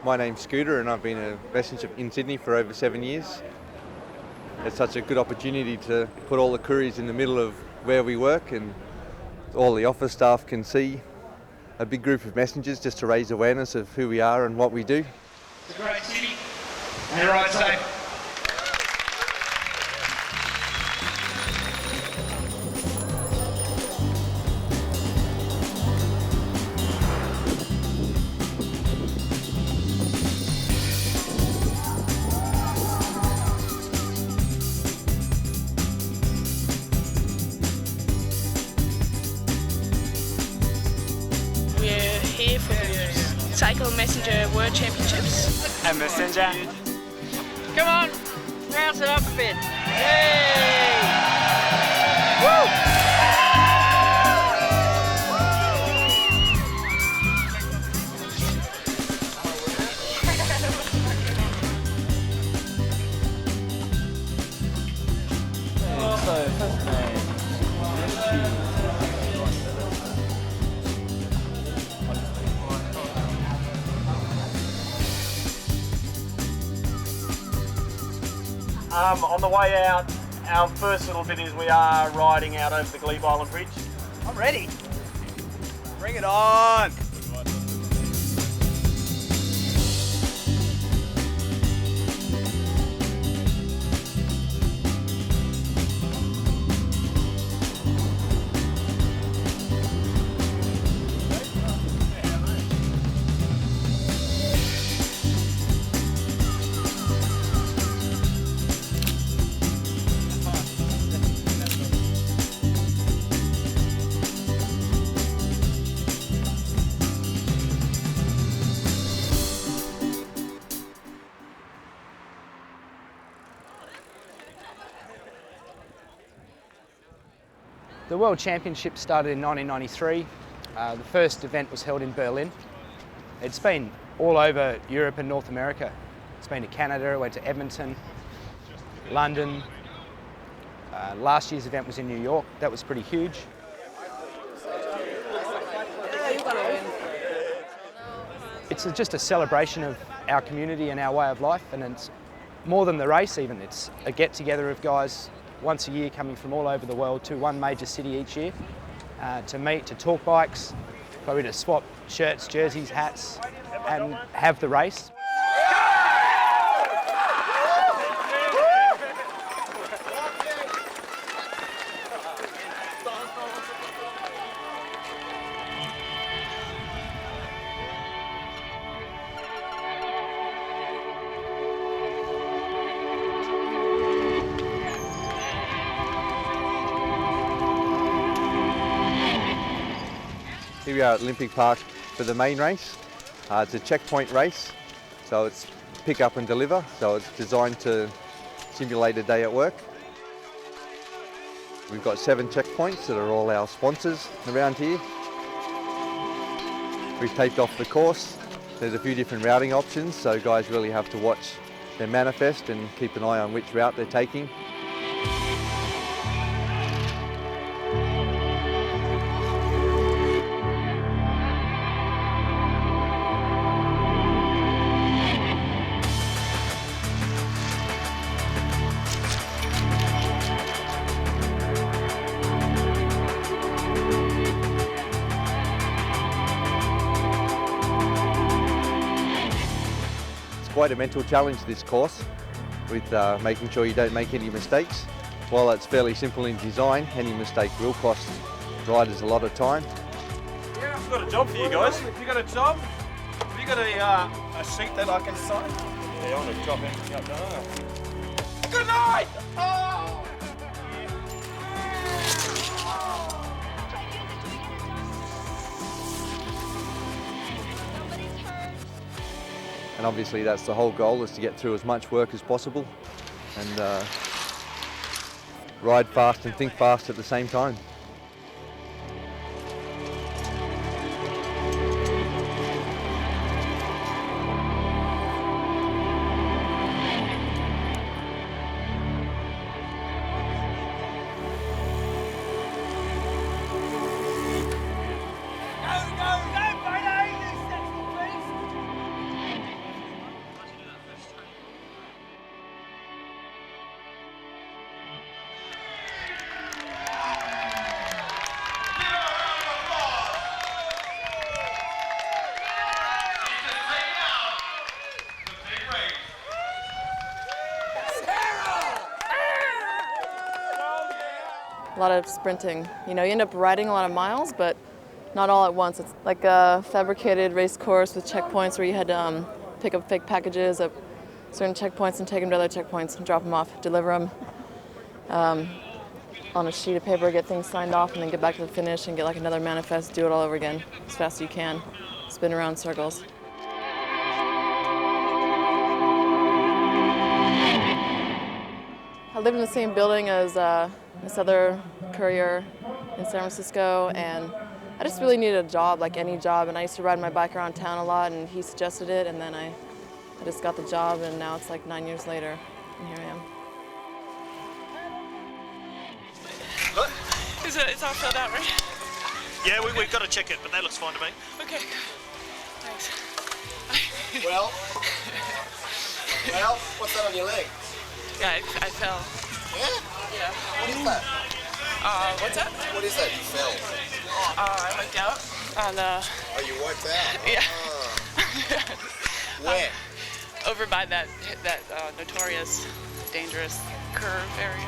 My name's Scooter and I've been a messenger in Sydney for over 7 years. It's such a good opportunity to put all the couriers in the middle of where we work, and all the office staff can see a big group of messengers just to raise awareness of who we are and what we do. It's a great city and ride safe. We're here for the Cycle Messenger World Championships. A messenger. Come on, rouse it up a bit. Yay! Woo! On the way out, our first little bit is we are riding out over the Glebe Island Bridge. I'm ready. Bring it on. The World Championship started in 1993. The first event was held in Berlin. It's been all over Europe and North America. It's been to Canada, went to Edmonton, London. Last year's event was in New York. That was pretty huge. It's just a celebration of our community and our way of life, and it's more than the race even. It's a get-together of guys once a year coming from all over the world to one major city each year to meet, to talk bikes, probably to swap shirts, jerseys, hats, and have the race. Here we are at Olympic Park for the main race. It's a checkpoint race, so it's pick up and deliver, so it's designed to simulate a day at work. We've got 7 checkpoints that are all our sponsors around here. We've taped off the course. There's a few different routing options, so guys really have to watch their manifest and keep an eye on which route they're taking. Quite a mental challenge, this course, with making sure you don't make any mistakes. While it's fairly simple in design, any mistake will cost riders a lot of time. Yeah, I've got a job for you guys. Have you got a job? Have you got a sheet that I can sign? Yeah, I want to drop anything up there. Good night! Oh! And obviously that's the whole goal, is to get through as much work as possible and ride fast and think fast at the same time. a lot of sprinting. You know, you end up riding a lot of miles, but not all at once. It's like a fabricated race course with checkpoints where you had to pick up fake packages at certain checkpoints and take them to other checkpoints and drop them off, deliver them on a sheet of paper, get things signed off, and then get back to the finish and get like another manifest, do it all over again as fast as you can, spin around in circles. I lived in the same building as this other courier in San Francisco, and I just really needed a job, like any job, and I used to ride my bike around town a lot, and he suggested it, and then I just got the job, and now it's like 9 years later, and here I am. Good. It's all filled out, right? Yeah, we've got to check it, but that looks fine to me. Okay. Thanks. Well, what's that on your leg? Yeah, I fell. Yeah? Yeah. What is that? What's that? What is that? You fell. I wiped out on Oh, you wiped out? yeah. Ah. Where? Over by that notorious, dangerous curve area.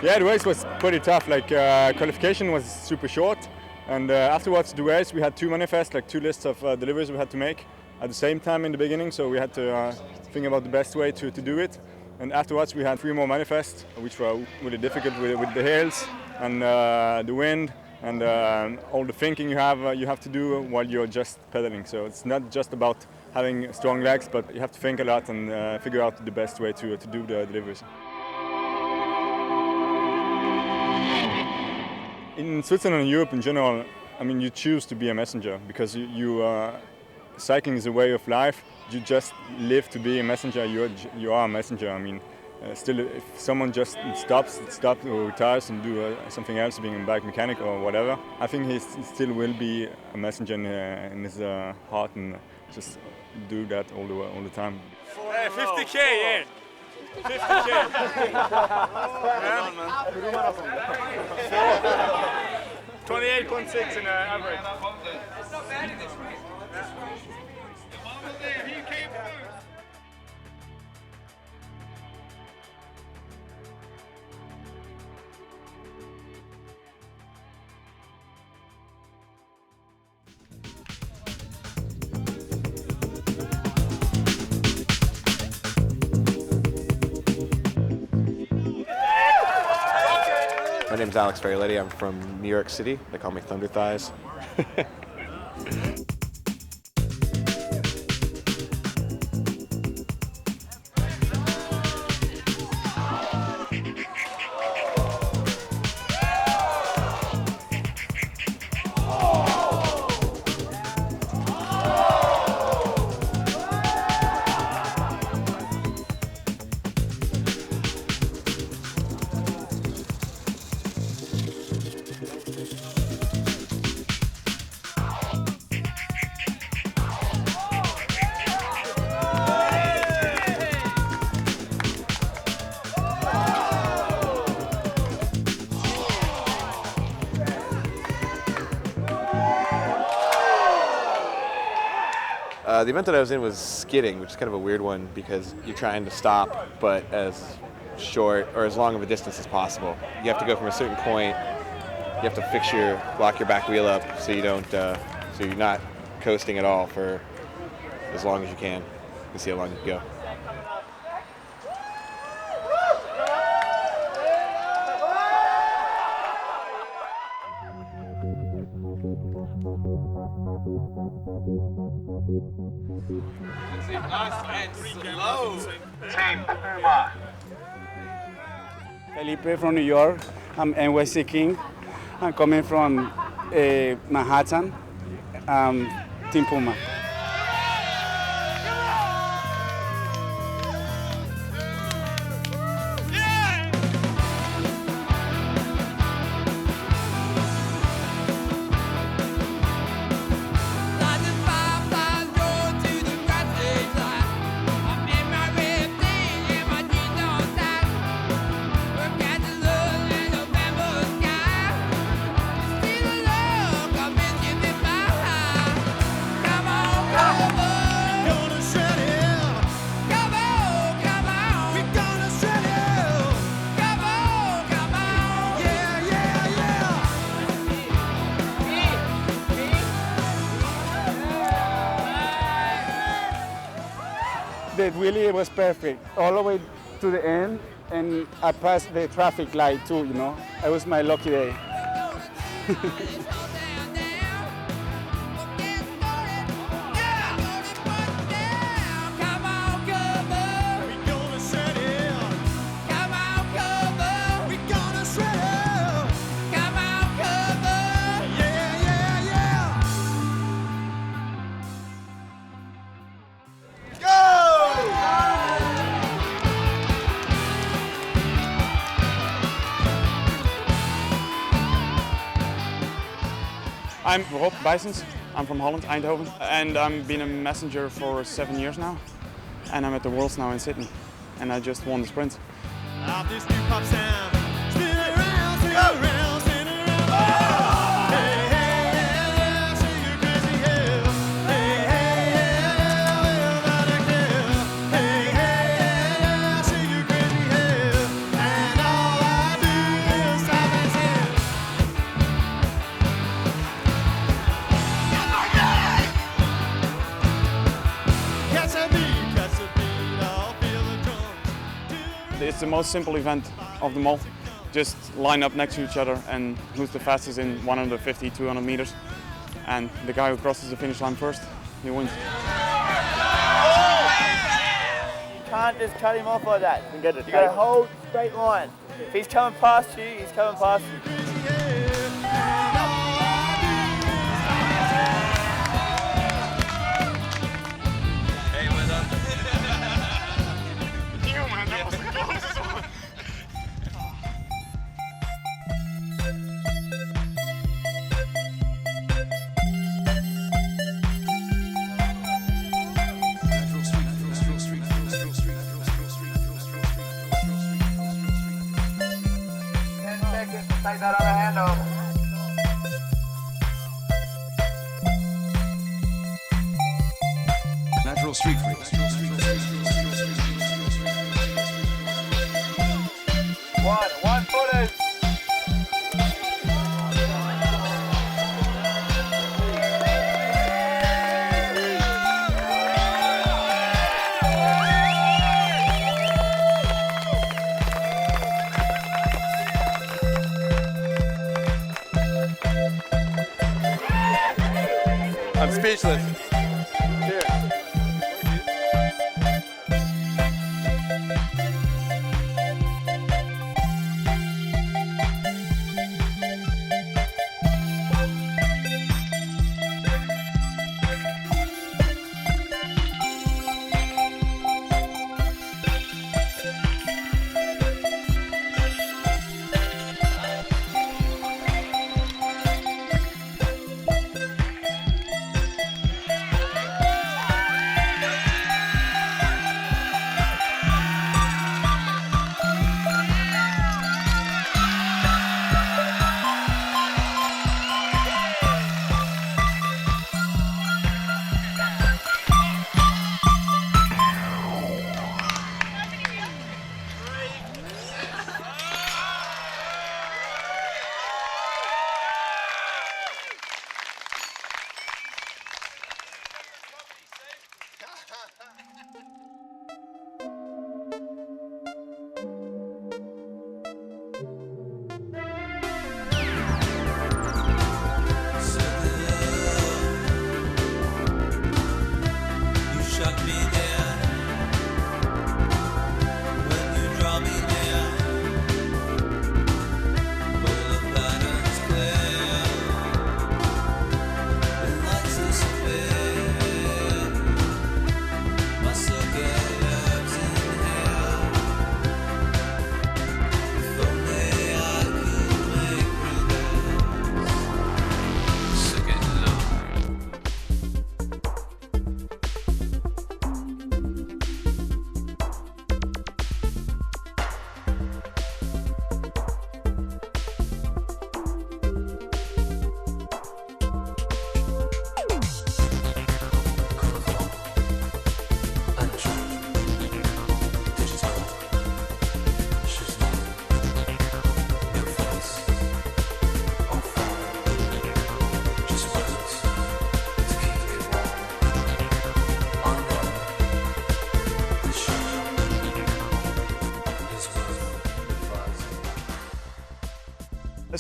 Yeah, the race was pretty tough. Like qualification was super short, and afterwards the race we had two manifests, like two lists of deliveries we had to make at the same time in the beginning. So we had to think about the best way to do it. And afterwards we had three more manifests, which were really difficult with the hills and the wind and all the thinking you have to do while you're just pedaling. So it's not just about having strong legs, but you have to think a lot and figure out the best way to do the deliveries. In Switzerland and Europe in general, I mean, you choose to be a messenger because cycling is a way of life. You just live to be a messenger. You are a messenger. I mean, still, if someone just stops or retires and do something else, being a bike mechanic or whatever, I think he still will be a messenger in his heart and just do that all the time. 50k, yeah. 50k. 28.6 in average. It's not bad in this race. He came first. My name's Alex Ferraletti. I'm from New York City. They call me Thunder Thighs. The event that I was in was skidding, which is kind of a weird one because you're trying to stop, but as short or as long of a distance as possible. You have to go from a certain point. You have to lock your back wheel up so you don't, so you're not coasting at all for as long as you can. and see how long you can go. Felipe from New York. I'm NYC King. I'm coming from Manhattan. Team Puma. The wheelie was perfect, all the way to the end, and I passed the traffic light too, you know. It was my lucky day. I'm Rob Bijsens. I'm from Holland, Eindhoven, and I've been a messenger for 7 years now. And I'm at the Worlds now in Sydney, and I just won the sprint. It's the most simple event of them all. Just line up next to each other and who's the fastest in 150, 200 meters. And the guy who crosses the finish line first, he wins. You can't just cut him off like that. You got to hold straight line. If he's coming past you, he's coming past you. Take that other hand over. Natural street freak. One footers. I'm speechless.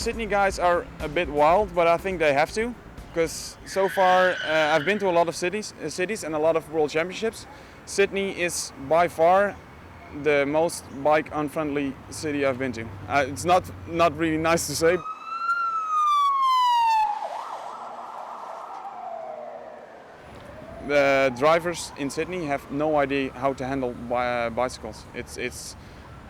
Sydney guys are a bit wild, but I think they have to, because so far I've been to a lot of cities and a lot of world championships. Sydney is by far the most bike unfriendly city I've been to. It's not really nice to say. The drivers in Sydney have no idea how to handle bicycles.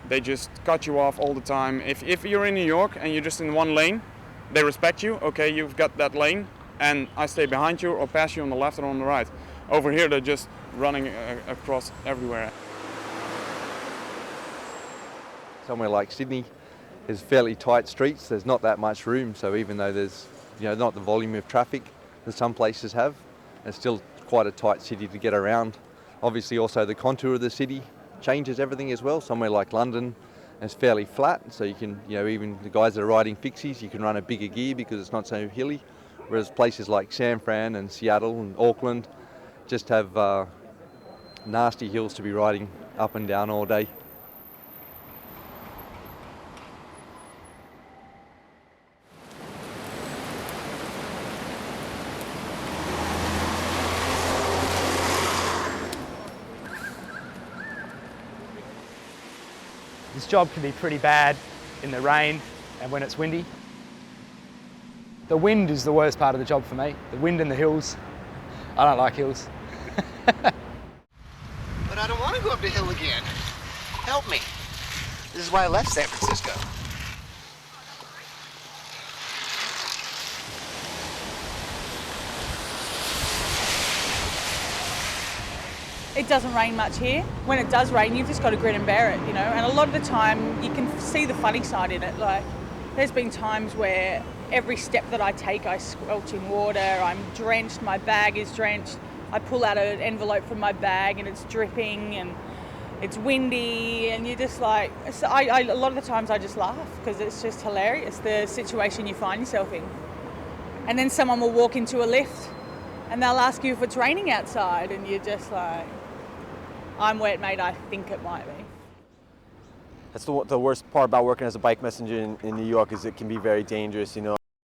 They just cut you off all the time. If you're in New York and you're just in one lane, they respect you. Okay, you've got that lane, and I stay behind you or pass you on the left or on the right. Over here, they're just running across everywhere. Somewhere like Sydney, there's fairly tight streets. There's not that much room. So even though there's not the volume of traffic that some places have, it's still quite a tight city to get around. Obviously also the contour of the city changes everything as well. Somewhere like London is fairly flat, so you can, even the guys that are riding fixies, you can run a bigger gear because it's not so hilly. Whereas places like San Fran and Seattle and Auckland just have nasty hills to be riding up and down all day. This job can be pretty bad in the rain and when it's windy. The wind is the worst part of the job for me. The wind and the hills. I don't like hills. But I don't want to go up the hill again. Help me. This is why I left San Francisco. It doesn't rain much here. When it does rain, you've just got to grin and bear it, And a lot of the time, you can see the funny side in it. Like, there's been times where every step that I take, I squelch in water, I'm drenched, my bag is drenched. I pull out an envelope from my bag and it's dripping and it's windy, and you're just like, a lot of the times I just laugh because it's just hilarious, the situation you find yourself in. And then someone will walk into a lift and they'll ask you if it's raining outside, and you're just like, I'm wet, mate, I think it might be. That's the worst part about working as a bike messenger in New York, is it can be very dangerous,